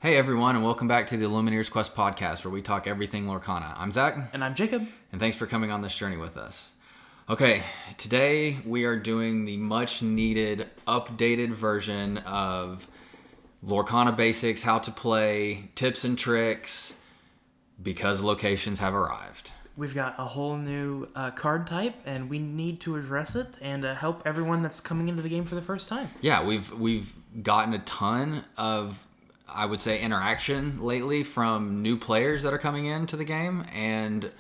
Hey everyone, and welcome back to the Illumineers Quest podcast, where we talk everything Lorcana. I'm Zach. And I'm Jacob. And thanks for coming on this journey with us. Okay, today we are doing the much needed updated version of Lorcana basics, how to play, tips and tricks, because locations have arrived. We've got a whole new card type, and we need to address it and help everyone that's coming into the game for the first time. Yeah, we've gotten a ton of, I would say, interaction lately from new players that are coming into the game, and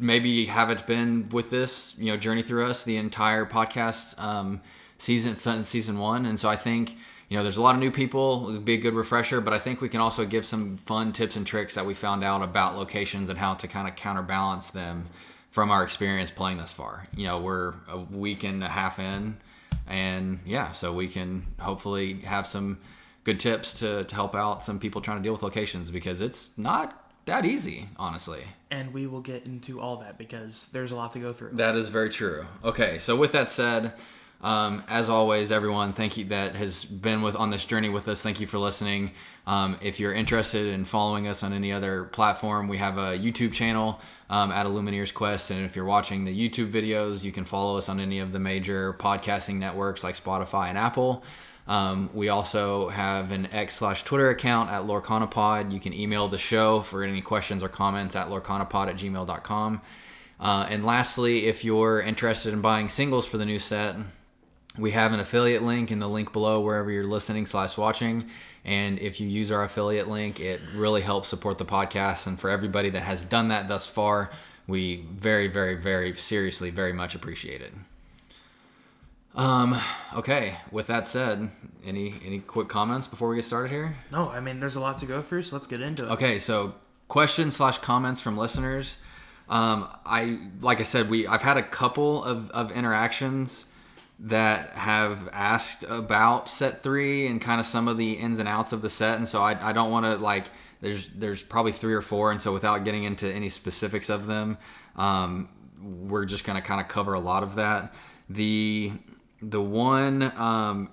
maybe you haven't been with this journey through us the entire podcast season one, and so I think there's a lot of new people. It would be a good refresher, but I think we can also give some fun tips and tricks that we found out about locations and how to kind of counterbalance them from our experience playing thus far. We're a week and a half in, and so we can hopefully have some good tips to help out some people trying to deal with locations, because it's not that easy, honestly. And we will get into all that because there's a lot to go through. That is very true. Okay, so with that said, as always, everyone, thank you that has been on this journey with us. Thank you for listening. If you're interested in following us on any other platform, we have a YouTube channel at Illumineers Quest, and if you're watching the YouTube videos, you can follow us on any of the major podcasting networks like Spotify and Apple. We also have an X/Twitter account at LorcanaPod. You can email the show for any questions or comments at lorcanapod@gmail.com. And lastly, if you're interested in buying singles for the new set, we have an affiliate link in the link below wherever you're listening/watching. And if you use our affiliate link, it really helps support the podcast. And for everybody that has done that thus far, we very, very, very seriously, very much appreciate it. Okay, with that said, any quick comments before we get started here? No, I mean, there's a lot to go through, so let's get into it. Okay, so questions/comments from listeners. Like I said, I've had a couple of interactions that have asked about set 3 and kind of some of the ins and outs of the set, and so I don't want to, there's probably 3 or 4, and so without getting into any specifics of them, we're just going to kind of cover a lot of that. The one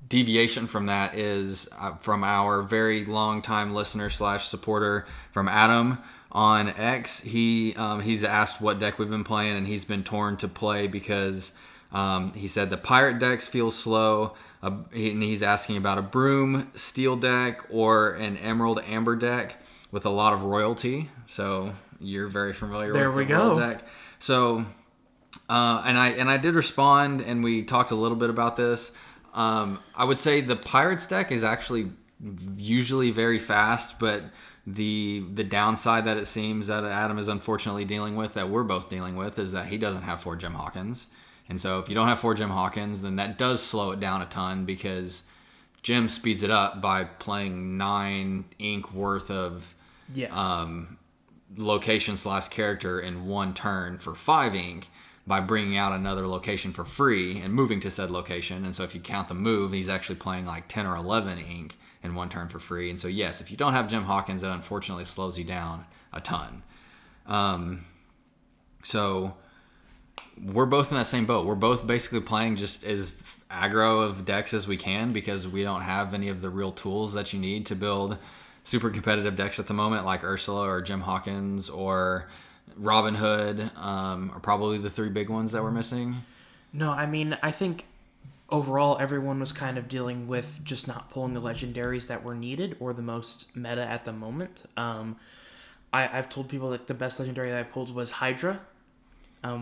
deviation from that is from our very long time listener/supporter from Adam on X. He's asked what deck we've been playing, and he's been torn to play because he said the pirate decks feel slow, and he's asking about a broom steel deck or an emerald amber deck with a lot of royalty. So you're very familiar with the royal deck. So and I did respond, and we talked a little bit about this. I would say the Pirates deck is actually usually very fast, but the downside that it seems that Adam is unfortunately dealing with, that we're both dealing with, is that he doesn't have 4 Gem Hawkins. And so if you don't have 4 Gem Hawkins, then that does slow it down a ton, because Gem speeds it up by playing 9 ink worth of location/character in one turn for 5 ink, by bringing out another location for free and moving to said location. And so if you count the move, he's actually playing like 10 or 11 ink in one turn for free. And so yes, if you don't have Gem Hawkins, that unfortunately slows you down a ton. So we're both in that same boat. We're both basically playing just as aggro of decks as we can, because we don't have any of the real tools that you need to build super competitive decks at the moment, like Ursula or Gem Hawkins or Robin Hood are probably the 3 big ones that we're missing. No, I mean, I think overall everyone was kind of dealing with just not pulling the legendaries that were needed or the most meta at the moment. I've told people that the best legendary that I pulled was Hydra,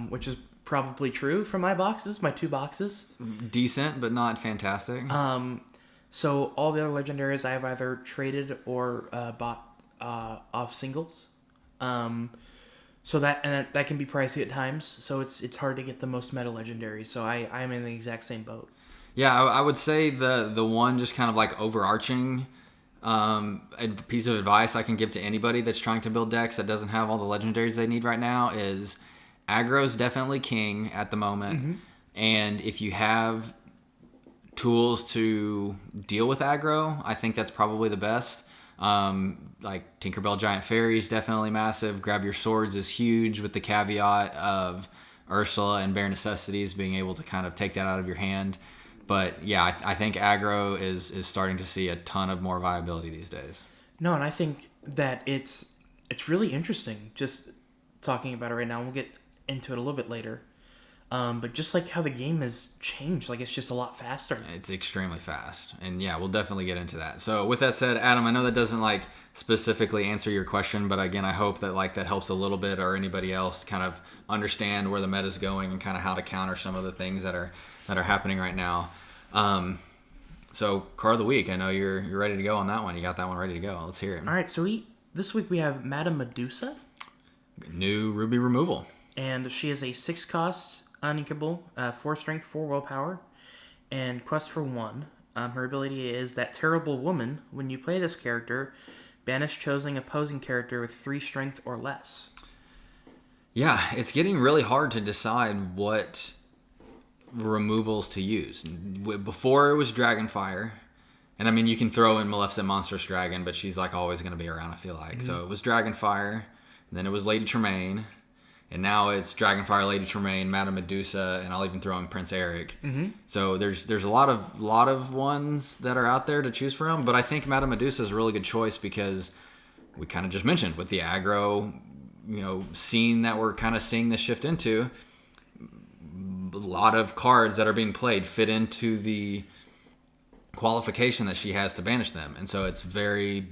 which is probably true from my 2 boxes. Decent, but not fantastic. So all the other legendaries I have either traded or bought off singles. So that can be pricey at times. So it's hard to get the most meta legendary. So I'm in the exact same boat. Yeah, I would say the one just kind of like overarching a piece of advice I can give to anybody that's trying to build decks that doesn't have all the legendaries they need right now is aggro's definitely king at the moment. Mm-hmm. And if you have tools to deal with aggro, I think that's probably the best. Like Tinkerbell Giant Fairy is definitely massive. Grab Your Swords is huge, with the caveat of Ursula and Bare Necessities being able to kind of take that out of your hand. But yeah, I think aggro is starting to see a ton of more viability these days. No, and I think that it's really interesting just talking about it right now. We'll get into it a little bit later. But just like how the game has changed, like it's just a lot faster. It's extremely fast. And yeah, we'll definitely get into that. So with that said, Adam, I know that doesn't like specifically answer your question, but again, I hope that like that helps a little bit, or anybody else kind of understand where the meta is going and kind of how to counter some of the things that are happening right now. So card of the week, I know you're ready to go on that one. You got that one ready to go. Let's hear it. All right, so this week we have Madame Medusa. New Ruby removal. And she is a 6-cost, uninkable, 4 strength, 4 willpower, and quest for 1. Her ability is that terrible woman. When you play this character, banish chosen opposing character with 3 strength or less. Yeah, it's getting really hard to decide what removals to use. Before it was Dragonfire, and I mean you can throw in Maleficent Monstrous Dragon, but she's like always going to be around, I feel like. Mm-hmm. So it was Dragonfire, and then it was Lady Tremaine, and now it's Dragonfire, Lady Tremaine, Madame Medusa, and I'll even throw in Prince Eric. Mm-hmm. So there's a lot of ones that are out there to choose from, but I think Madame Medusa is a really good choice because we kind of just mentioned with the aggro, scene that we're kind of seeing this shift into. A lot of cards that are being played fit into the qualification that she has to banish them, and so it's very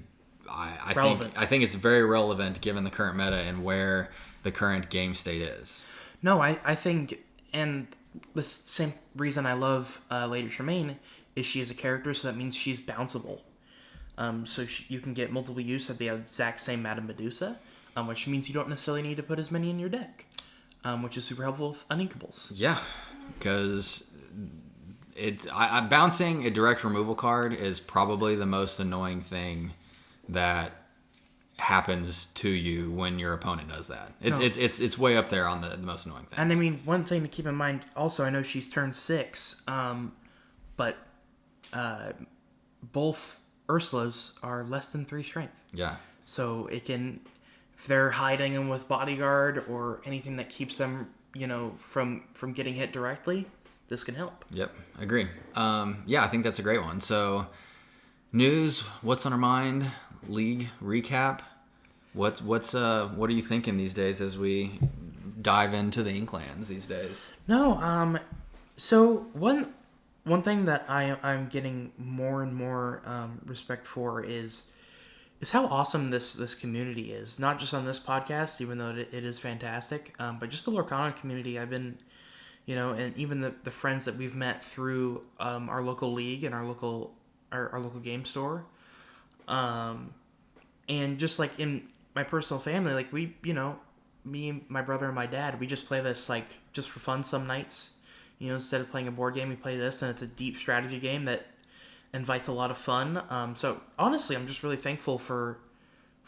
I think it's very relevant given the current meta and where the current game state is. No, I think, and the same reason I love Lady Tremaine is she is a character, so that means she's bounceable. So you can get multiple use of the exact same Madame Medusa, which means you don't necessarily need to put as many in your deck. Which is super helpful with uninkables. Yeah, because bouncing a direct removal card is probably the most annoying thing that happens to you when your opponent does that. It's way up there on the most annoying things. And I mean, one thing to keep in mind also, I know she's turned 6, but both Ursulas are less than 3 strength. Yeah. So it can... they're hiding them with bodyguard or anything that keeps them, from getting hit directly, this can help. Yep, agree. Yeah, I think that's a great one. So, news, what's on our mind? League recap. What are you thinking these days as we dive into the inklands these days? No, so one thing that I'm getting more and more respect for is how awesome this community is. Not just on this podcast, even though it is fantastic, but just the Lorcana community. I've been, and even the friends that we've met through our local league and our local game store, and just like in my personal family, like we, me, my brother, and my dad, we just play this like just for fun some nights. Instead of playing a board game, we play this, and it's a deep strategy game that invites a lot of fun. So honestly, I'm just really thankful for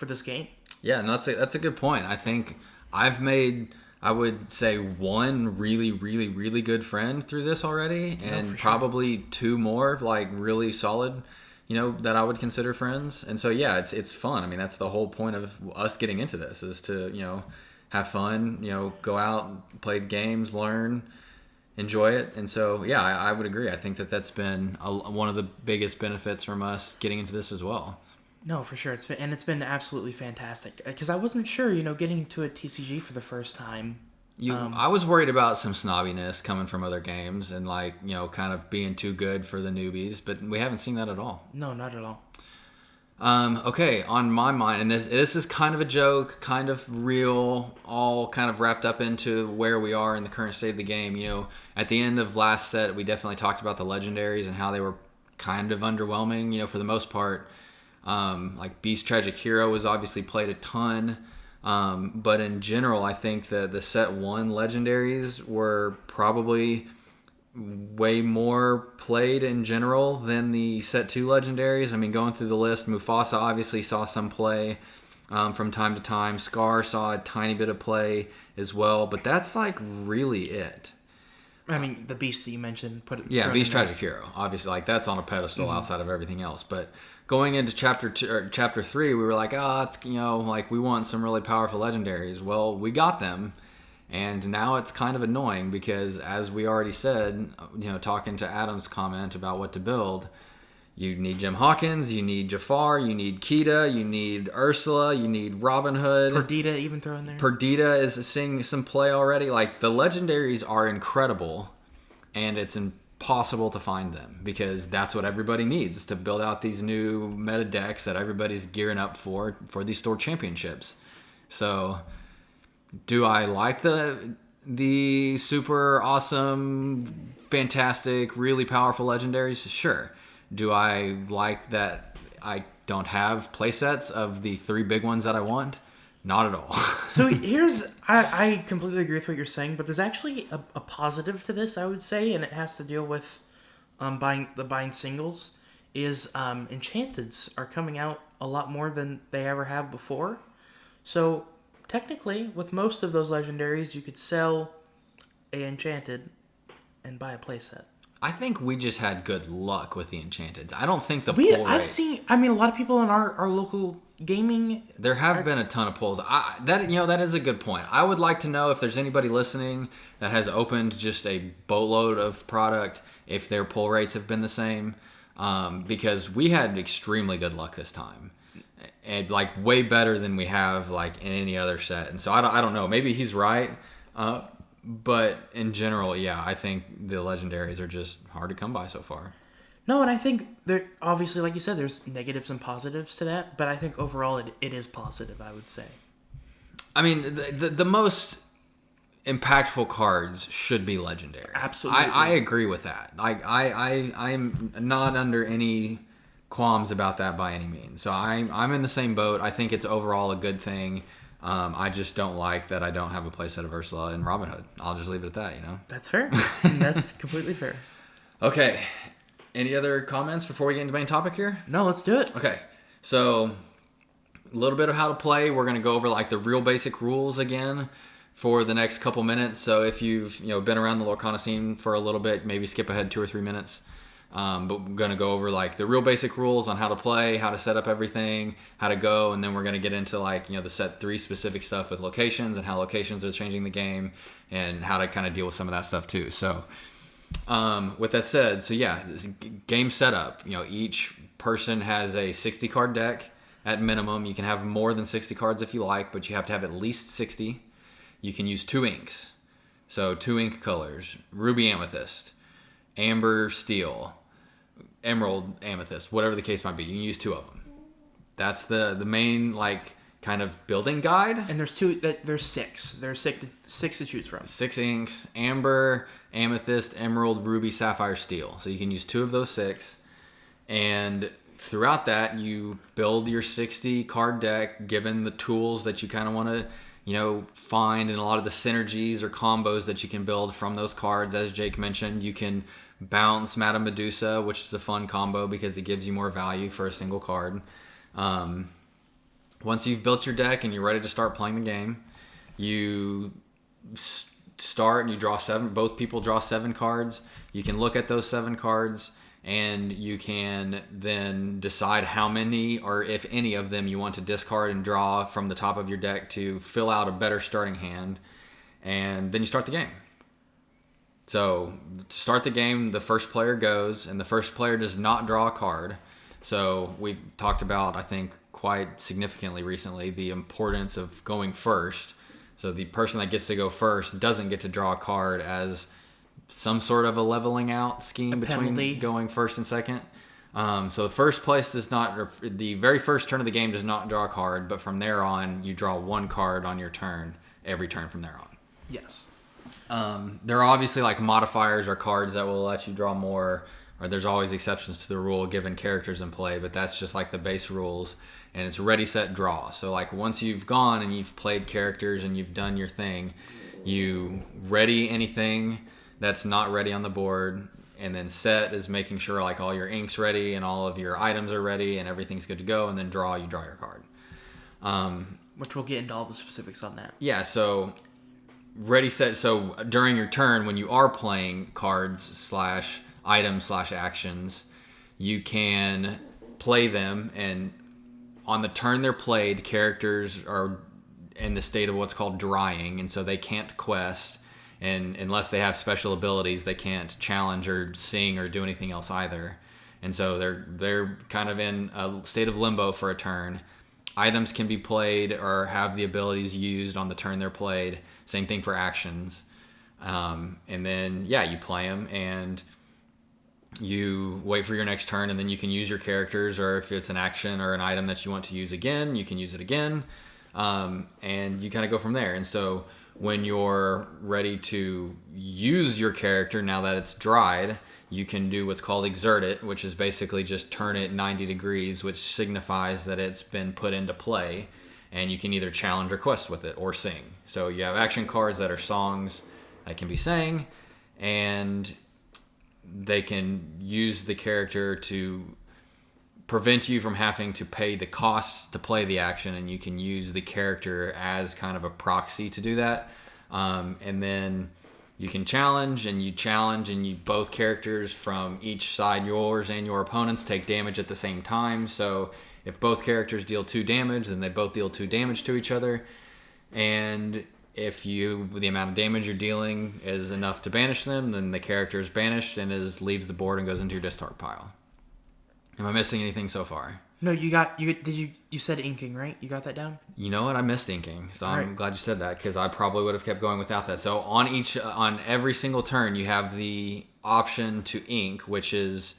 this game. Yeah, and that's a good point. I think I've made, I would say, one really, really, really good friend through this already, and probably 2 more like really solid, that I would consider friends. And so yeah, it's fun. I mean, that's the whole point of us getting into this is to have fun, go out, play games, learn, enjoy it. And so yeah, I would agree. I think that's been one of the biggest benefits from us getting into this as well. No, for sure. It's been absolutely fantastic, because I wasn't sure, getting to a TCG for the first time. I was worried about some snobbiness coming from other games and kind of being too good for the newbies, but we haven't seen that at all. No, not at all. Okay, on my mind, and this is kind of a joke, kind of real, all kind of wrapped up into where we are in the current state of the game. At the end of last set, we definitely talked about the legendaries and how they were kind of underwhelming, for the most part. Like Beast Tragic Hero was obviously played a ton, but in general, I think the set 1 legendaries were probably way more played in general than the set 2 legendaries. I mean, going through the list, Mufasa obviously saw some play from time to time. Scar saw a tiny bit of play as well, but that's like really it. I mean, the beast that you mentioned, Beast Tragic Hero, obviously, like that's on a pedestal outside of everything else. But going into chapter 3, we were like, it's like we want some really powerful legendaries. Well, we got them. And now it's kind of annoying because, as we already said, talking to Adam's comment about what to build, you need Jim Hawkins, you need Jafar, you need Kita, you need Ursula, you need Robin Hood. Perdita even throw in there. Perdita is seeing some play already. Like, the legendaries are incredible, and it's impossible to find them because that's what everybody needs to build out these new meta decks that everybody's gearing up for these store championships. So, do I like the super awesome, fantastic, really powerful legendaries? Sure. Do I like that I don't have playsets of the 3 big ones that I want? Not at all. So I completely agree with what you're saying, but there's actually a positive to this, I would say, and it has to deal with buying singles. Is Enchanteds are coming out a lot more than they ever have before. So technically, with most of those legendaries, you could sell a Enchanted and buy a playset. I think we just had good luck with the Enchanteds. I don't think I've seen a lot of people in our local gaming. There have been a ton of polls. That is a good point. I would like to know if there's anybody listening that has opened just a boatload of product, if their pull rates have been the same, because we had extremely good luck this time, and like way better than we have like in any other set. And so I don't know. Maybe he's right. But in general, yeah, I think the legendaries are just hard to come by so far. No, and I think there obviously, like you said, there's negatives and positives to that, but I think overall it is positive, I would say. I mean, the most impactful cards should be legendary. Absolutely. I agree with that. I'm not under any qualms about that by any means. So I'm in the same boat. I think it's overall a good thing. I just don't like that I don't have a playset of Ursula and Robin Hood. I'll just leave it at that, That's fair. That's completely fair. Okay. Any other comments before we get into the main topic here? No, let's do it. Okay. So, a little bit of how to play. We're going to go over like the real basic rules again for the next couple minutes. So, if you've been around the Lorcana scene for a little bit, maybe skip ahead 2 or 3 minutes. But we're going to go over like the real basic rules on how to play, how to set up everything, how to go, and then we're going to get into like the set 3 specific stuff with locations and how locations are changing the game and how to kind of deal with some of that stuff too. So with that said, so yeah, this game setup, each person has a 60 card deck at minimum. You can have more than 60 cards if you like, but you have to have at least 60. You can use 2 inks. So 2 ink colors: ruby amethyst, amber steel, emerald amethyst, whatever the case might be. You can use 2 of them. That's the main like kind of building guide. And there's 6. There's 6 to choose from. 6 inks: amber, amethyst, emerald, ruby, sapphire, steel. So you can use 2 of those 6. And throughout that, you build your 60 card deck given the tools that you kind of want to find, and a lot of the synergies or combos that you can build from those cards. As Jake mentioned, you can bounce Madame Medusa, which is a fun combo because it gives you more value for a single card. Once you've built your deck and you're ready to start playing the game, you start and you draw 7. Both people draw 7 cards. You can look at those 7 cards and you can then decide how many or if any of them you want to discard and draw from the top of your deck to fill out a better starting hand. And then you start the game. So, to start the game, the first player goes, and the first player does not draw a card. So, we've talked about, I think, quite significantly recently, the importance of going first. So, the person that gets to go first doesn't get to draw a card as some sort of a leveling out scheme between going first and second. So, the first place does not, or the very first turn of the game does not draw a card, but from there on, you draw 1 card on your turn, every turn from there on. Yes. There are obviously like modifiers or cards that will let you draw more, or there's always exceptions to the rule given characters in play, but that's just like the base rules, and it's ready, set, draw. So like once you've gone and you've played characters and you've done your thing, you ready anything that's not ready on the board, and then set is making sure like all your ink's ready and all of your items are ready and everything's good to go, and then you draw your card. Which we'll get into all the specifics on that. Yeah, so ready, set. So during your turn, when you are playing cards / items / actions, you can play them, and on the turn they're played, characters are in the state of what's called drying, and so they can't quest, and unless they have special abilities, they can't challenge or sing or do anything else either. And so they're kind of in a state of limbo for a turn. Items can be played or have the abilities used on the turn they're played. Same thing for actions. And then, you play them, and you wait for your next turn, and then you can use your characters, or if it's an action or an item that you want to use again, you can use it again. And you kind of go from there. And so when you're ready to use your character, now that it's dried, you can do what's called exert it, which is basically just turn it 90 degrees, which signifies that it's been put into play, and you can either challenge or quest with it or sing. So you have action cards that are songs that can be sang, and they can use the character to prevent you from having to pay the costs to play the action, and you can use the character as kind of a proxy to do that. And then you can challenge, and you both characters from each side, yours and your opponent's, take damage at the same time. So if both characters deal 2 damage, then they both deal 2 damage to each other. And if the amount of damage you're dealing is enough to banish them, then the character is banished and leaves the board and goes into your discard pile. Am I missing anything so far? No, you said inking, right? You got that down? You know what? I missed inking, so I'm glad you said that, because I probably would have kept going without that. So on every single turn, you have the option to ink, which is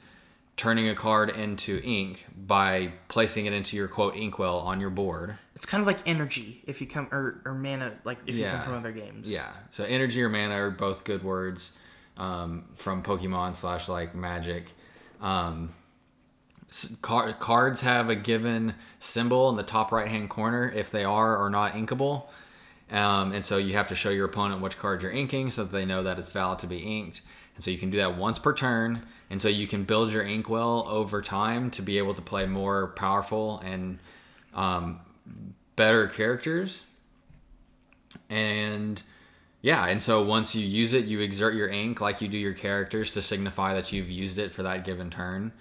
turning a card into ink by placing it into your quote inkwell on your board. It's kind of like energy if you come or mana, like if you come from other games. Yeah. So energy or mana are both good words from Pokemon / like Magic. Cards have a given symbol in the top right hand corner if they are or not inkable, and so you have to show your opponent which card you're inking so that they know that it's valid to be inked. And so you can do that once per turn, and so you can build your inkwell over time to be able to play more powerful and better characters. And so once you use it, you exert your ink like you do your characters to signify that you've used it for that given turn.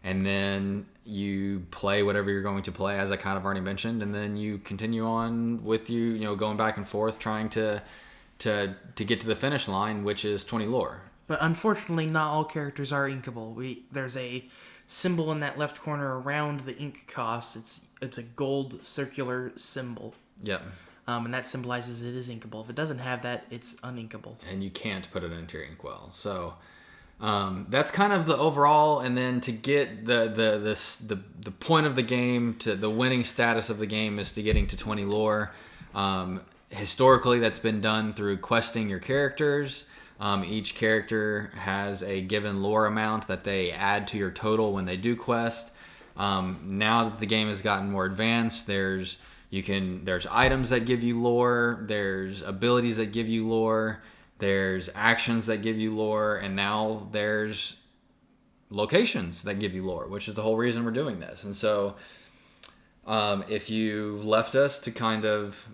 And then you play whatever you're going to play, as I kind of already mentioned, and then you continue on with going back and forth, trying to get to the finish line, which is 20 lore. But unfortunately, not all characters are inkable. There's a symbol in that left corner around the ink cost. It's a gold circular symbol. Yep. And that symbolizes it is inkable. If it doesn't have that, it's uninkable. And you can't put it into your inkwell. So that's kind of the overall, and then to get the point of the game, to the winning status of the game, is to getting to 20 lore. Historically, that's been done through questing your characters. Each character has a given lore amount that they add to your total when they do quest. Now that the game has gotten more advanced, there's items that give you lore, there's abilities that give you lore, there's actions that give you lore, and now there's locations that give you lore, which is the whole reason we're doing this. And so if you left us to kind of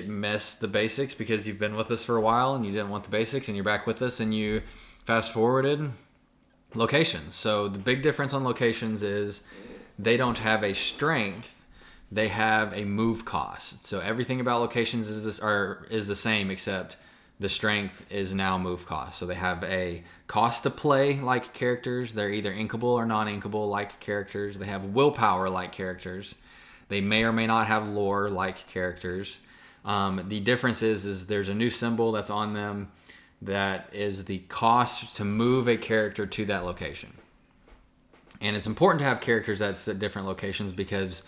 miss the basics because you've been with us for a while and you didn't want the basics, and you're back with us and you fast forwarded, locations. So the big difference on locations is they don't have a strength, they have a move cost. So everything about locations is the same, except the strength is now move cost. So they have a cost to play like characters. They're either inkable or non-inkable like characters. They have willpower like characters. They may or may not have lore like characters. The difference is there's a new symbol that's on them that is the cost to move a character to that location. And it's important to have characters that's at different locations, because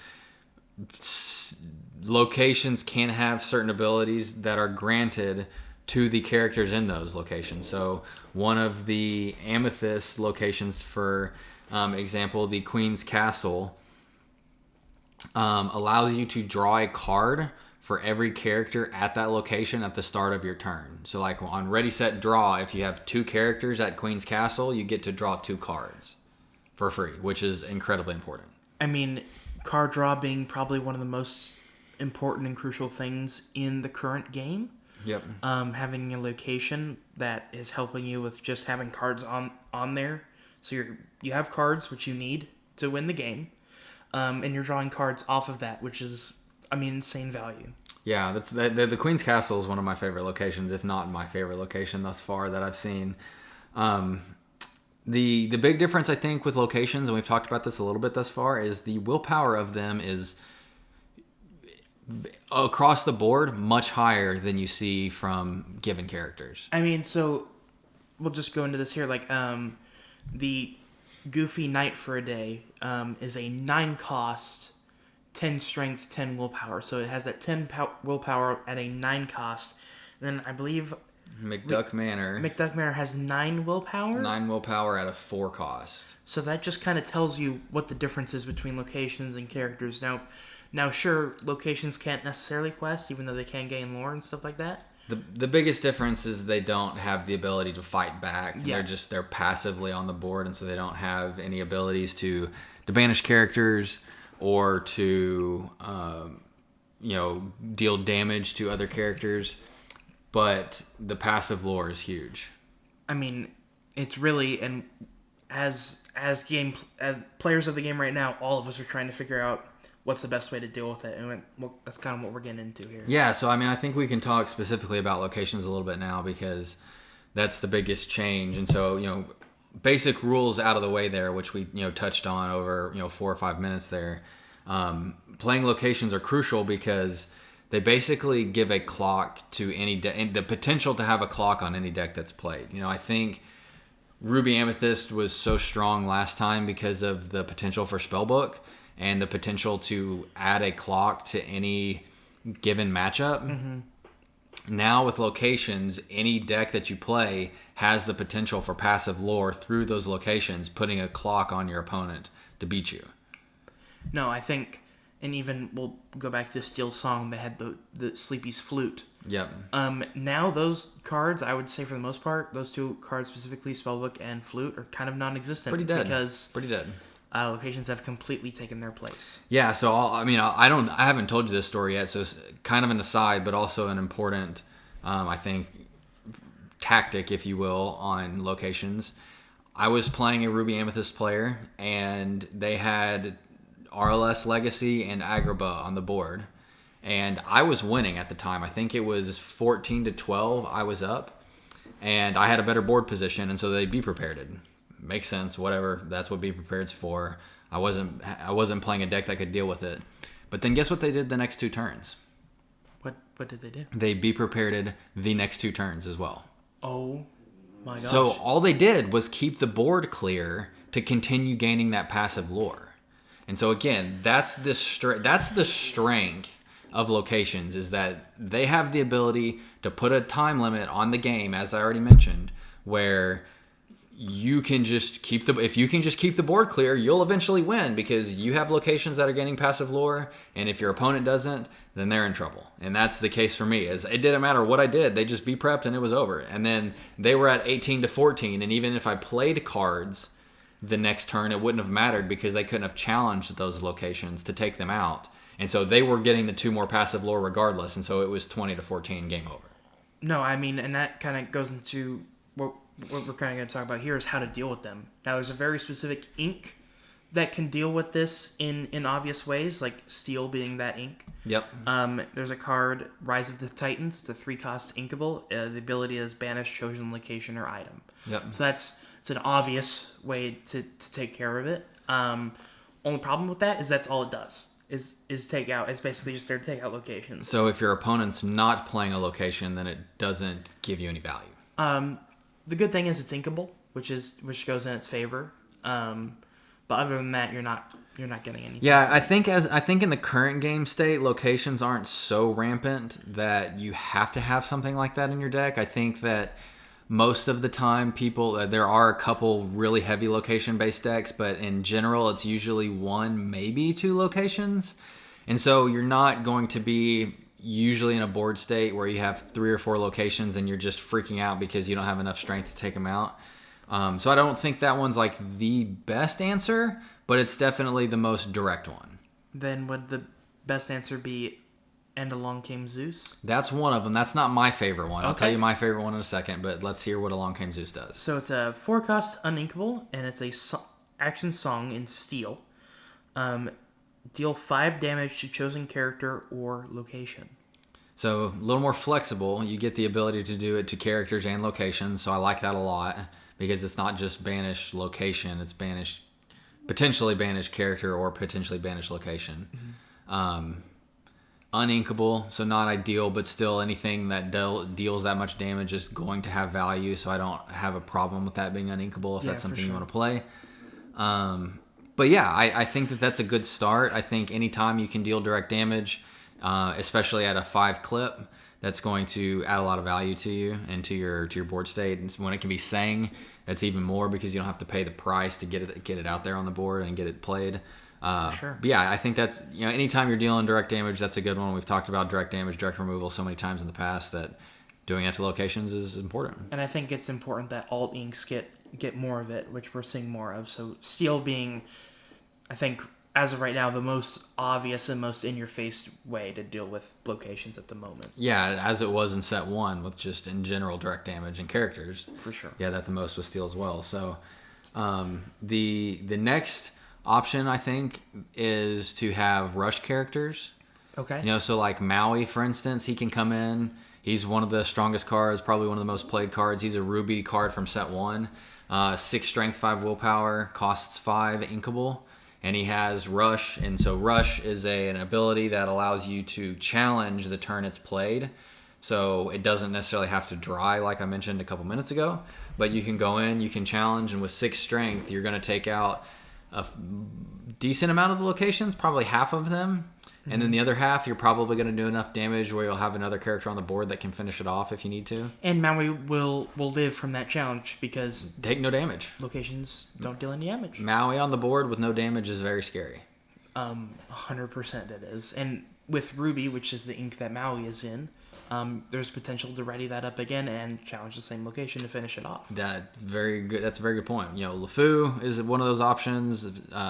locations can have certain abilities that are granted to the characters in those locations. So one of the amethyst locations, for example, the Queen's Castle, allows you to draw a card for every character at that location at the start of your turn. So like on Ready, Set, Draw, if you have 2 characters at Queen's Castle, you get to draw 2 cards for free, which is incredibly important. I mean, card draw being probably one of the most important and crucial things in the current game. Yep. Having a location that is helping you with just having cards on there. So you have cards which you need to win the game. And you're drawing cards off of that, which is, insane value. Yeah, the Queen's Castle is one of my favorite locations, if not my favorite location thus far that I've seen. The big difference I think with locations, and we've talked about this a little bit thus far, is the willpower of them is across the board much higher than you see from given characters. I mean, so we'll just go into this here. Like, the Goofy Knight for a Day is a 9 cost, 10 strength, 10 willpower. So it has that 10 willpower at a 9 cost. And then I believe McDuck Manor has 9 willpower. 9 willpower at a 4 cost. So that just kind of tells you what the difference is between locations and characters. Now, sure, locations can't necessarily quest, even though they can gain lore and stuff like that. The biggest difference is they don't have the ability to fight back. Yeah. They're passively on the board, and so they don't have any abilities to banish characters or to deal damage to other characters. But the passive lore is huge. I mean, it's really, and as players of the game right now, all of us are trying to figure out what's the best way to deal with it, and that's kind of what we're getting into here. Yeah, so I mean, I think we can talk specifically about locations a little bit now because that's the biggest change. And so, basic rules out of the way there, which we touched on over 4 or 5 minutes there. Playing locations are crucial because they basically give a clock to any deck, and the potential to have a clock on any deck that's played. I think Ruby Amethyst was so strong last time because of the potential for Spellbook and the potential to add a clock to any given matchup. Mm-hmm. Now with locations, any deck that you play has the potential for passive lore through those locations, putting a clock on your opponent to beat you. No, I think, and even we'll go back to Steel's Song, they had the Sleepy's Flute. Yep. Now those cards, I would say for the most part, those 2 cards specifically, Spellbook and Flute, are kind of non-existent. Pretty dead. Because pretty dead. Locations have completely taken their place. Yeah, so I haven't told you this story yet, so it's kind of an aside, but also an important, I think, tactic, if you will, on locations. I was playing a Ruby Amethyst player, and they had RLS Legacy and Agrabah on the board, and I was winning at the time. I think it was 14-12. I was up, and I had a better board position, and so they be prepared. Makes sense, whatever. That's what be prepared's for. I wasn't playing a deck that could deal with it. But then guess what they did the next 2 turns? What did they do? They be prepared the next 2 turns as well. Oh my gosh. So all they did was keep the board clear to continue gaining that passive lore. And so again, that's the strength of locations, is that they have the ability to put a time limit on the game, as I already mentioned, where you can just keep the board clear, you'll eventually win because you have locations that are gaining passive lore, and if your opponent doesn't, then they're in trouble. And that's the case for me. Is it didn't matter what I did, they just be prepped and it was over. And then they were at 18-14, and even if I played cards the next turn, it wouldn't have mattered because they couldn't have challenged those locations to take them out. And so they were getting the 2 more passive lore regardless, and so it was 20-14, game over. No, I mean, and that kind of goes into what we're kind of going to talk about here is how to deal with them. Now, there's a very specific ink that can deal with this in obvious ways, like Steel being that ink. Yep. There's a card, Rise of the Titans. It's a 3-cost inkable. The ability is banish chosen location or item. Yep. So it's an obvious way to take care of it. Only problem with that is that's all it does. Is take out. It's basically just there to take out locations. So if your opponent's not playing a location, then it doesn't give you any value. The good thing is it's inkable, which goes in its favor. But other than that, you're not getting anything. Yeah, I think in the current game state, locations aren't so rampant that you have to have something like that in your deck. I think that most of the time, there are a couple really heavy location-based decks, but in general, it's usually 1, maybe 2 locations. And so you're not going to be usually in a board state where you have 3 or 4 locations and you're just freaking out because you don't have enough strength to take them out. So I don't think that one's like the best answer, but it's definitely the most direct one. Then would the best answer be And Along Came Zeus? That's one of them. That's not my favorite one. Okay. I'll tell you my favorite one in a second, but let's hear what Along Came Zeus does. So it's a 4-cost uninkable, and it's a action song in Steel. Deal 5 damage to chosen character or location. So a little more flexible. You get the ability to do it to characters and locations. So I like that a lot because it's not just banish location. It's potentially banish character or potentially banish location. Uninkable, so not ideal, but still anything that deals that much damage is going to have value. So I don't have a problem with that being uninkable if that's something you want to play. But yeah, I think that's a good start. I think anytime you can deal direct damage, especially at a 5 clip, that's going to add a lot of value to you and to your board state. And when it can be sang, that's even more because you don't have to pay the price to get it out there on the board and get it played. For sure. But yeah, I think that's, anytime you're dealing direct damage, that's a good one. We've talked about direct damage, direct removal so many times in the past that doing it to locations is important. And I think it's important that alt inks get more of it, which we're seeing more of. So steel being, I think, as of right now, the most obvious and most in-your-face way to deal with locations at the moment. Yeah, as it was in set 1 with just in general direct damage and characters. For sure. Yeah, that the most was steel as well. So the next option, I think, is to have rush characters. Okay. So like Maui, for instance, he can come in. He's one of the strongest cards, probably one of the most played cards. He's a ruby card from set 1. 6 strength, 5 willpower, costs 5 inkable. And he has Rush, and so Rush is an ability that allows you to challenge the turn it's played. So it doesn't necessarily have to dry like I mentioned a couple minutes ago, but you can go in, you can challenge, and with 6 strength, you're going to take out a decent amount of the locations, probably half of them. And then the other half, you're probably going to do enough damage where you'll have another character on the board that can finish it off if you need to. And Maui will live from that challenge because take no damage. Locations don't deal any damage. Maui on the board with no damage is very scary. 100% it is. And with Ruby, which is the ink that Maui is in, there's potential to ready that up again and challenge the same location to finish it off. That's very good. That's a very good point. LeFou is one of those options.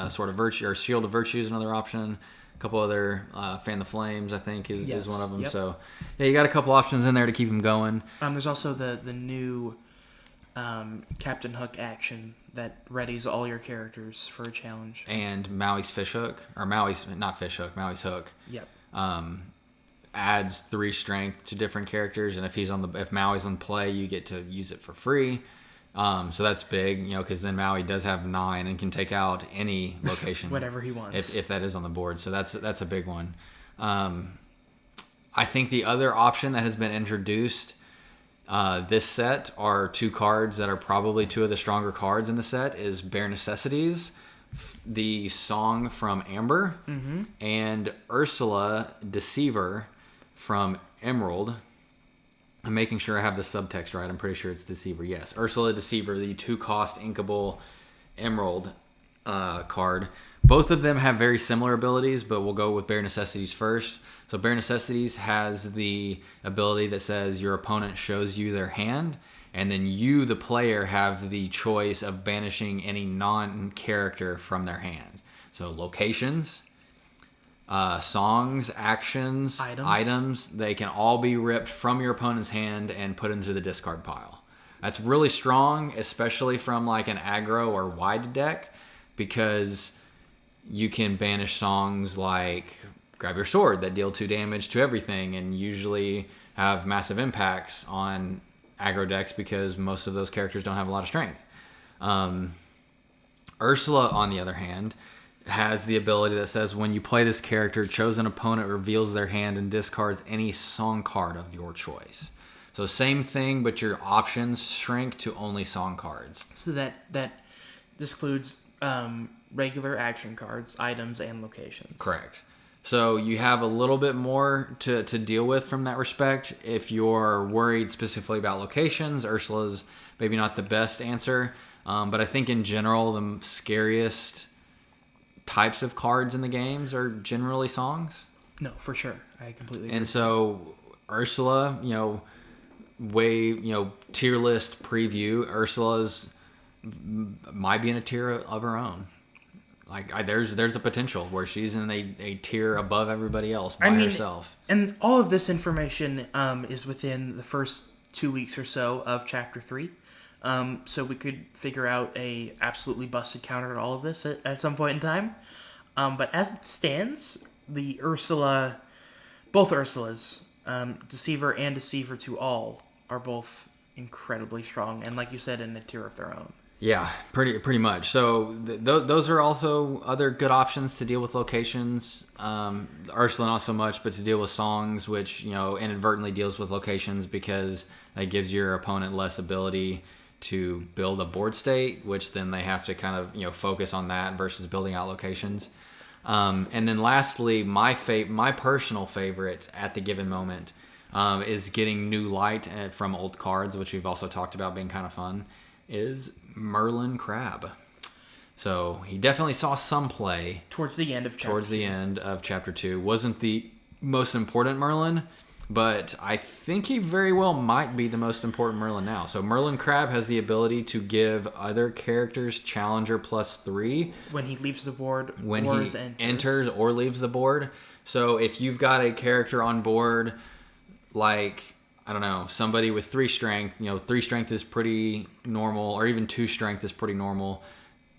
Sort of Virtue or Shield of Virtue is another option. A couple other Fan the Flames, I think, is one of them. Yep. So, yeah, you got a couple options in there to keep them going. There's also the new Captain Hook action that readies all your characters for a challenge. And Maui's Fishhook, or Maui's Hook. Yep. Adds 3 strength to different characters, and if Maui's on play, you get to use it for free. So that's big, because then Maui does have 9 and can take out any location, whatever he wants, if that is on the board. So that's a big one. I think the other option that has been introduced this set are 2 cards that are probably 2 of the stronger cards in the set. Is Bare Necessities, the song from Amber, and Ursula Deceiver from Emerald. I'm making sure I have the subtext right. I'm pretty sure it's Deceiver. Yes, Ursula Deceiver, the 2-cost inkable Emerald card. Both of them have very similar abilities, but we'll go with Bare Necessities first. So Bare Necessities has the ability that says your opponent shows you their hand, and then you, the player, have the choice of banishing any non-character from their hand. So locations, songs, actions, items, they can all be ripped from your opponent's hand and put into the discard pile. That's really strong, especially from like an aggro or wide deck, because you can banish songs like Grab Your Sword that deal 2 damage to everything and usually have massive impacts on aggro decks because most of those characters don't have a lot of strength. Ursula, on the other hand, has the ability that says when you play this character, chosen opponent reveals their hand and discards any song card of your choice. So same thing, but your options shrink to only song cards. So that excludes regular action cards, items, and locations. Correct. So you have a little bit more to deal with from that respect. If you're worried specifically about locations, Ursula's maybe not the best answer. But I think in general, the scariest types of cards in the games are generally songs. No, for sure. I completely agree. And so Ursula, tier list preview, Ursula's might be in a tier of her own. Like there's a potential where she's in a tier above everybody else by herself. And all of this information is within the first 2 weeks or so of Chapter 3. So we could figure out a absolutely busted counter to all of this at some point in time. But as it stands, both Ursulas, Deceiver and Deceiver to All are both incredibly strong, and like you said, in a tier of their own. Yeah, pretty much. So those are also other good options to deal with locations. Ursula not so much, but to deal with songs, which inadvertently deals with locations because that gives your opponent less ability to build a board state, which then they have to kind of focus on that versus building out locations. And then lastly, my personal favorite at the given moment is getting new light from old cards, which we've also talked about being kind of fun, is Merlin Crab. So he definitely saw some play towards the end of chapter 2. Wasn't the most important Merlin, but I think he very well might be the most important Merlin now. So Merlin Crab has the ability to give other characters Challenger +3 when he leaves the board, when he enters or leaves the board. So if you've got a character on board like, I don't know, somebody with 3 strength, 3 strength is pretty normal, or even 2 strength is pretty normal.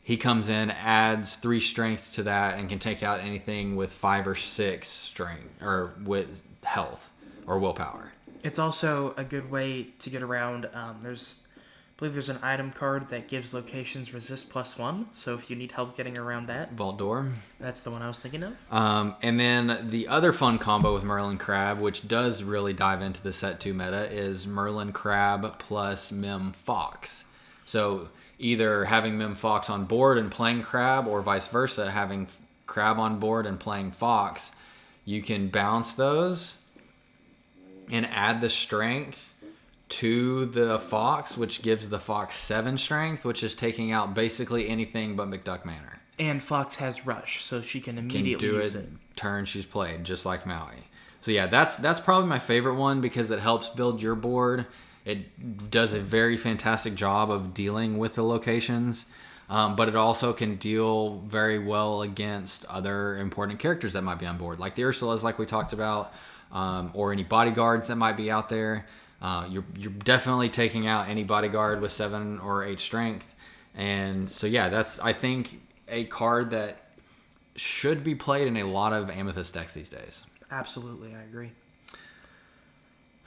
He comes in, adds 3 strength to that, and can take out anything with 5 or 6 strength, or with health or willpower. It's also a good way to get around. I believe there's an item card that gives locations resist +1. So if you need help getting around that, Vault Door. That's the one I was thinking of. And then the other fun combo with Merlin Crab, which does really dive into the set 2 meta, is Merlin Crab plus Mim Fox. So either having Mim Fox on board and playing Crab, or vice versa, having Crab on board and playing Fox, you can bounce those and add the strength to the Fox, which gives the Fox 7 strength, which is taking out basically anything but McDuck Manor. And Fox has Rush, so she can immediately use it. Turn she's played, just like Maui. So yeah, that's probably my favorite one because it helps build your board. It does a very fantastic job of dealing with the locations, but it also can deal very well against other important characters that might be on board, like the Ursulas, like we talked about, or any bodyguards that might be out there. You're definitely taking out any bodyguard with 7 or 8 strength. And so yeah, that's, I think, a card that should be played in a lot of Amethyst decks these days. Absolutely, I agree.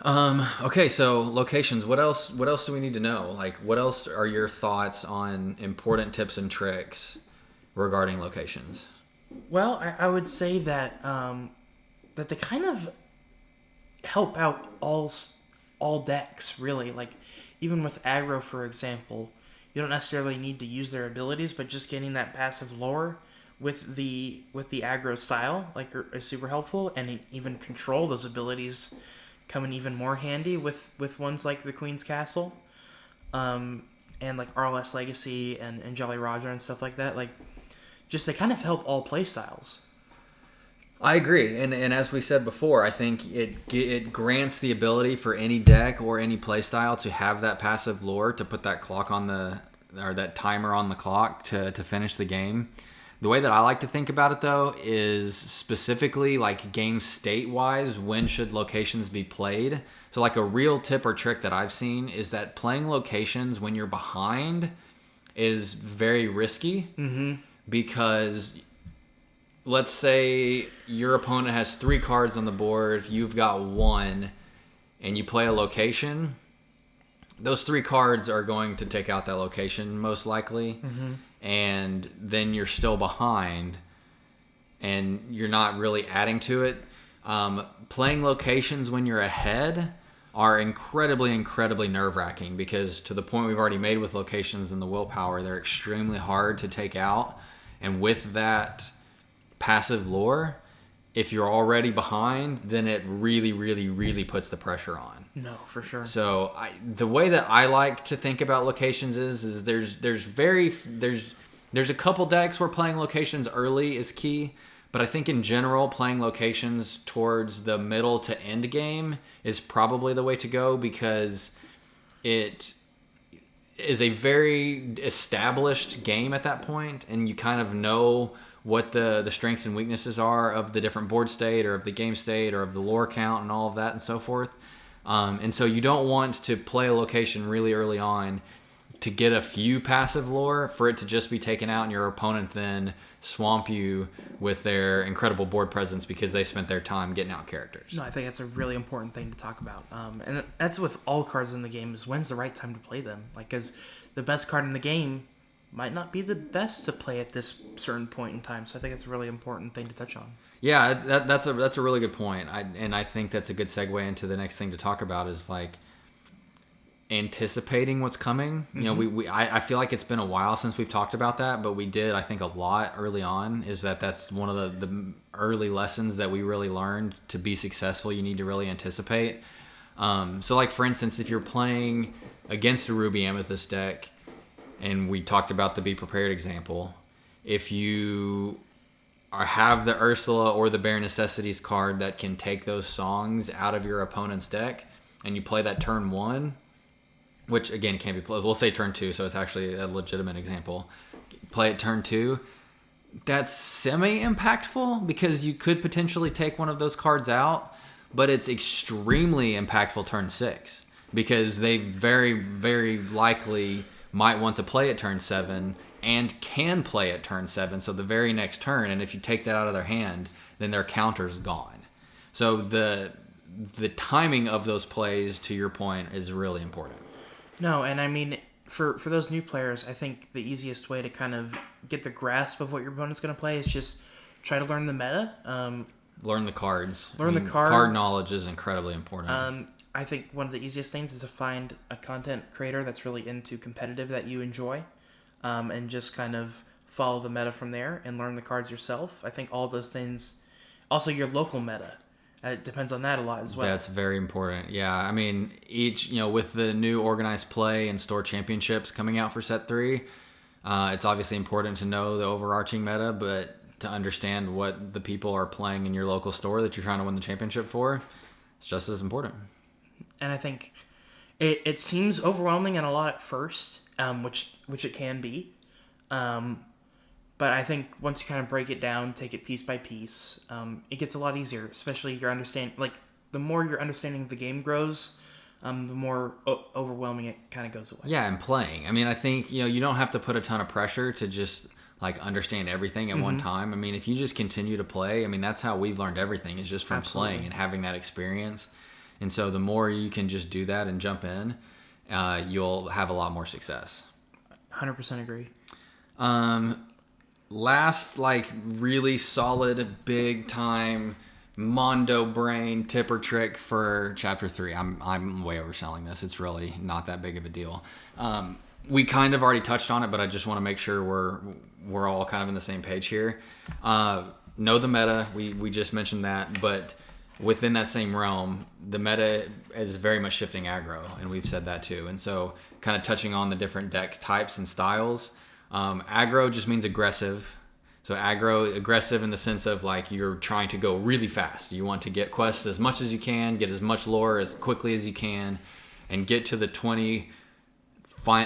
Okay, so locations. What else do we need to know? Like, what else are your thoughts on important tips and tricks regarding locations? Well, I would say that that they kind of help out all decks, really. Like, even with aggro, for example, you don't necessarily need to use their abilities, but just getting that passive lore with the aggro style is super helpful. And even control, those abilities come in even more handy with ones like the Queen's Castle, and like RLS Legacy and Jolly Roger and stuff like that. Like, just they kind of help all play styles. I agree, and as we said before, I think it grants the ability for any deck or any playstyle to have that passive lore, to put that clock on that timer on the clock to finish the game. The way that I like to think about it, though, is specifically like game state wise, when should locations be played? So like a real tip or trick that I've seen is that playing locations when you're behind is very risky, because let's say your opponent has 3 cards on the board, you've got 1, and you play a location. Those 3 cards are going to take out that location most likely, and then you're still behind, and you're not really adding to it. Playing locations when you're ahead are incredibly, incredibly nerve-wracking, because to the point we've already made with locations and the willpower, they're extremely hard to take out, and with that passive lore, if you're already behind, then it really, really, really puts the pressure on. No, for sure. So the way that I like to think about locations is there's a couple decks where playing locations early is key, but I think in general playing locations towards the middle to end game is probably the way to go, because it is a very established game at that point, and you kind of know what the strengths and weaknesses are of the different board state, or of the game state, or of the lore count, and all of that and so forth. And so you don't want to play a location really early on to get a few passive lore, for it to just be taken out and your opponent then swamp you with their incredible board presence because they spent their time getting out characters. No, I think that's a really important thing to talk about. And that's with all cards in the game, is when's the right time to play them. Like, because the best card in the game might not be the best to play at this certain point in time. So I think it's a really important thing to touch on. Yeah, that's a really good point. I think that's a good segue into the next thing to talk about is like anticipating what's coming. You know, I feel like it's been a while since we've talked about that, but we did, I think, a lot early on. Is that's one of the early lessons that we really learned. To be successful, you need to really anticipate. So like, for instance, if you're playing against a Ruby Amethyst deck, and we talked about the Be Prepared example, if you have the Ursula or the Bare Necessities card that can take those songs out of your opponent's deck, and you play that turn 1, which again can't be played. We'll say turn 2, so it's actually a legitimate example. Play it turn 2. That's semi-impactful because you could potentially take one of those cards out, but it's extremely impactful turn 6 because they very, very likely might want to play at turn 7 and can play at turn 7, so the very next turn, and if you take that out of their hand, then their counter's gone. So the timing of those plays, to your point, is really important. No, and I mean, for those new players, I think the easiest way to kind of get the grasp of what your opponent's going to play is just try to learn the meta. Learn the cards. The cards. Card knowledge is incredibly important. I think one of the easiest things is to find a content creator that's really into competitive that you enjoy, and just kind of follow the meta from there and learn the cards yourself. I think all those things, also your local meta, it depends on that a lot as well. That's very important. Yeah, I mean, with the new organized play and store championships coming out for set 3, it's obviously important to know the overarching meta, but to understand what the people are playing in your local store that you're trying to win the championship for, it's just as important. And I think it seems overwhelming and a lot at first, which it can be. But I think once you kind of break it down, take it piece by piece, it gets a lot easier, especially the more your understanding of the game grows, the more overwhelming it kind of goes away. Yeah, and playing. I mean, I think, you don't have to put a ton of pressure to just like understand everything at one time. I mean, if you just continue to play, I mean, that's how we've learned everything, is just from Absolutely. playing and having that experience. And so the more you can just do that and jump in, you'll have a lot more success. 100% agree. Last, like, really solid, big time Mondo brain tipper trick for chapter 3. I'm way overselling this. It's really not that big of a deal. We kind of already touched on it, but I just want to make sure we're all kind of in the same page here. Know the meta. We just mentioned that, but within that same realm, the meta is very much shifting aggro, and we've said that too. And so kind of touching on the different deck types and styles, aggro just means aggressive. So aggressive in the sense of like you're trying to go really fast. You want to get quests as much as you can, get as much lore as quickly as you can, and get to the 20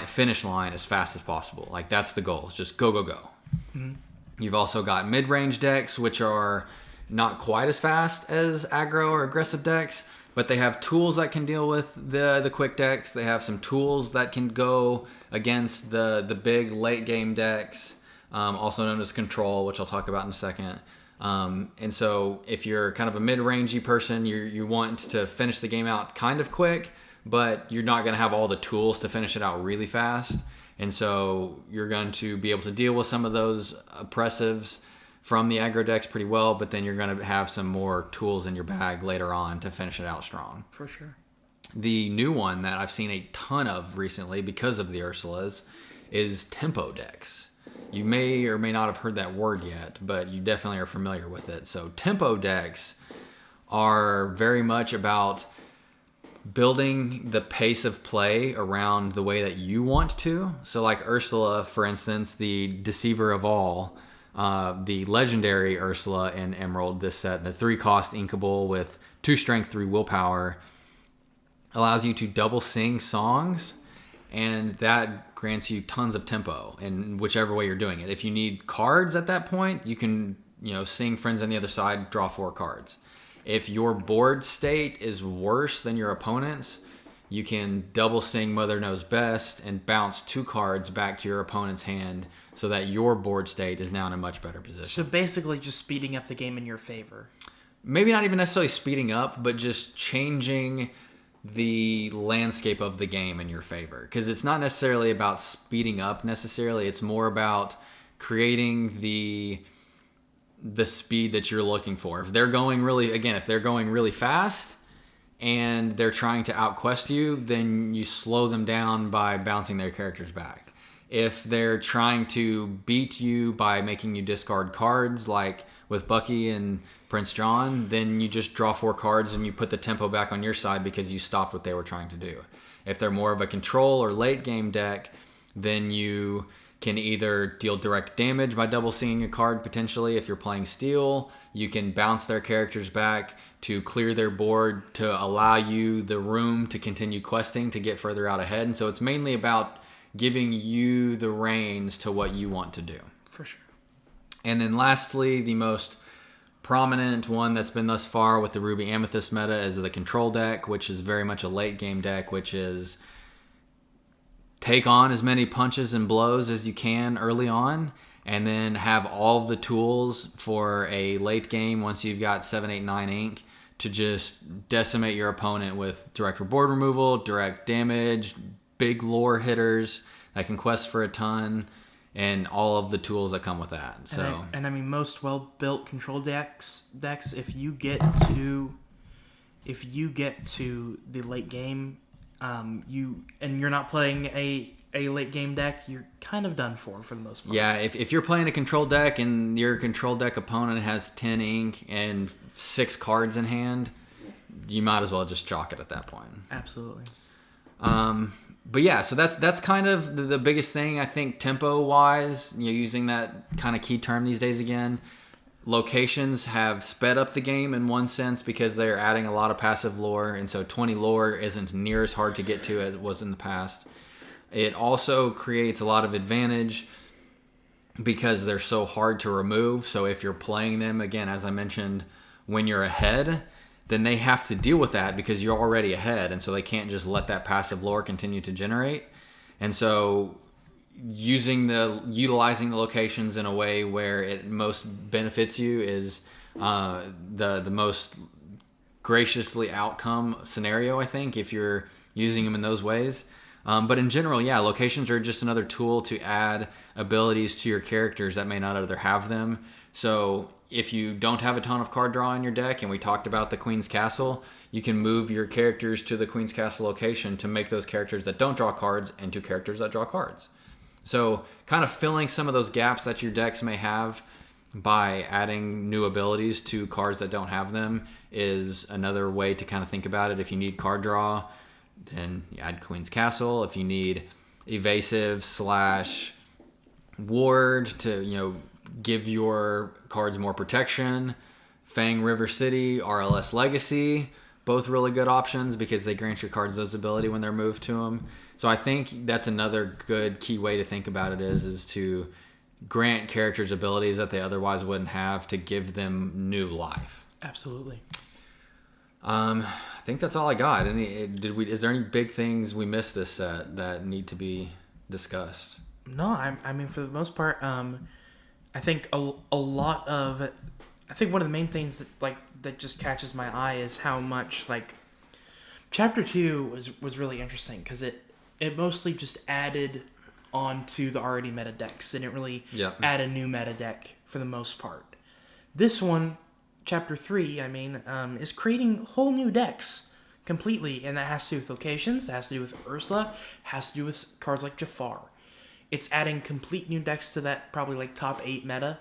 finish line as fast as possible. Like, that's the goal. It's just go, go, go. Mm-hmm. You've also got mid-range decks, which are not quite as fast as aggro or aggressive decks, but they have tools that can deal with the quick decks. They have some tools that can go against the big late game decks, also known as control, which I'll talk about in a second. And so if you're kind of a mid-rangey person, you want to finish the game out kind of quick, but you're not going to have all the tools to finish it out really fast. And so you're going to be able to deal with some of those oppressives from the aggro decks pretty well, but then you're going to have some more tools in your bag later on to finish it out strong. For sure. The new one that I've seen a ton of recently because of the Ursulas is tempo decks. You may or may not have heard that word yet, but you definitely are familiar with it. So tempo decks are very much about building the pace of play around the way that you want to. So like Ursula, for instance, the Deceiver of All, the legendary Ursula in Emerald, this set, the 3-cost inkable with 2 strength, 3 willpower, allows you to double sing songs, and that grants you tons of tempo in whichever way you're doing it. If you need cards at that point, you can, sing Friends on the Other Side, draw 4 cards. If your board state is worse than your opponent's, you can double sing Mother Knows Best and bounce 2 cards back to your opponent's hand so that your board state is now in a much better position. So basically just speeding up the game in your favor. Maybe not even necessarily speeding up, but just changing the landscape of the game in your favor. Because it's not necessarily about speeding up necessarily. It's more about creating the speed that you're looking for. If they're going really fast and they're trying to outquest you, then you slow them down by bouncing their characters back. If they're trying to beat you by making you discard cards, like with Bucky and Prince John, then you just draw 4 cards and you put the tempo back on your side because you stopped what they were trying to do. If they're more of a control or late game deck, then you can either deal direct damage by double singing a card potentially. If you're playing steel, you can bounce their characters back to clear their board to allow you the room to continue questing to get further out ahead. And so it's mainly about giving you the reins to what you want to do. For sure. And then lastly, the most prominent one that's been thus far with the Ruby Amethyst meta is the control deck, which is very much a late game deck, which is take on as many punches and blows as you can early on, and then have all of the tools for a late game once you've got 7, 8, 9 ink to just decimate your opponent with direct board removal, direct damage, big lore hitters that can quest for a ton, and all of the tools that come with that. So, and I mean, most well-built control decks, if you get to the late game, you're not playing a late game deck, you're kind of done for the most part. Yeah, if you're playing a control deck and your control deck opponent has 10 ink and 6 cards in hand, you might as well just chalk it at that point. Absolutely. But yeah, so that's kind of the biggest thing, I think, tempo-wise, using that kind of key term these days again. Locations have sped up the game in one sense because they're adding a lot of passive lore, and so 20 lore isn't near as hard to get to as it was in the past. It also creates a lot of advantage because they're so hard to remove. So if you're playing them, again, as I mentioned, when you're ahead, then they have to deal with that because you're already ahead, and so they can't just let that passive lore continue to generate. And so utilizing the locations in a way where it most benefits you is the most graciously outcome scenario, I think, if you're using them in those ways. But in general, yeah, locations are just another tool to add abilities to your characters that may not other have them. So if you don't have a ton of card draw in your deck, and we talked about the Queen's Castle, you can move your characters to the Queen's Castle location to make those characters that don't draw cards into characters that draw cards. So kind of filling some of those gaps that your decks may have by adding new abilities to cards that don't have them is another way to kind of think about it. If you need card draw, then you add Queen's Castle. If you need evasive / ward to, give your cards more protection, Fang River City, RLS Legacy, both really good options because they grant your cards those ability when they're moved to them. So I think that's another good key way to think about it is to grant characters abilities that they otherwise wouldn't have to give them new life. Absolutely. I think that's all I got. Is there any big things we missed this set that need to be discussed? No, I mean, for the most part, I think one of the main things that just catches my eye is how much Chapter 2 was really interesting because it mostly just added on to the already meta decks. It didn't really add a new meta deck for the most part. This one, Chapter 3, is creating whole new decks completely, and that has to do with locations, that has to do with Ursula, has to do with cards like Jafar. It's adding complete new decks to that probably top 8 meta,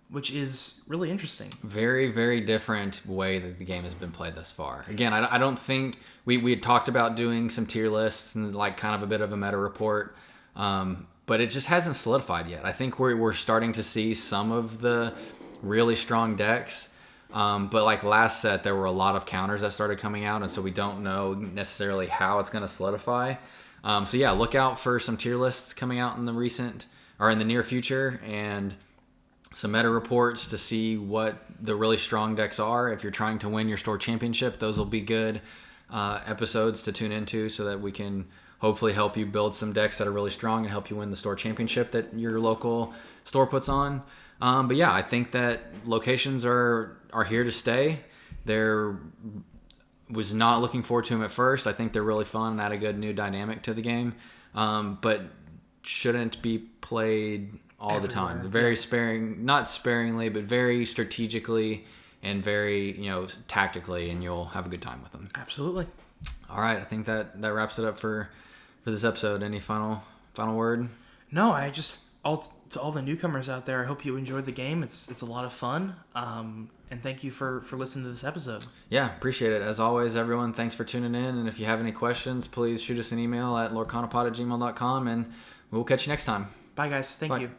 which is really interesting. Very, very different way that the game has been played thus far. Again, I don't think we had talked about doing some tier lists and kind of a bit of a meta report, but it just hasn't solidified yet. I think we're starting to see some of the really strong decks, but last set, there were a lot of counters that started coming out, and so we don't know necessarily how it's going to solidify. So yeah, look out for some tier lists coming out in the near future, and some meta reports to see what the really strong decks are. If you're trying to win your store championship, those will be good. episodes to tune into so that we can hopefully help you build some decks that are really strong and help you win the store championship that your local store puts on. But yeah, I think that locations are here to stay. There was not looking forward to them at first. I think they're really fun and add a good new dynamic to the game, but shouldn't be played all the time. Very sparing, not sparingly, but very strategically and very, tactically, and you'll have a good time with them. Absolutely. All right, I think that wraps it up for this episode. Any final word? No, to all the newcomers out there, I hope you enjoyed the game. It's a lot of fun. And thank you for listening to this episode. Yeah, appreciate it. As always, everyone, thanks for tuning in. And if you have any questions, please shoot us an email at lorcanapod@gmail.com, and we'll catch you next time. Bye, guys. Thank you.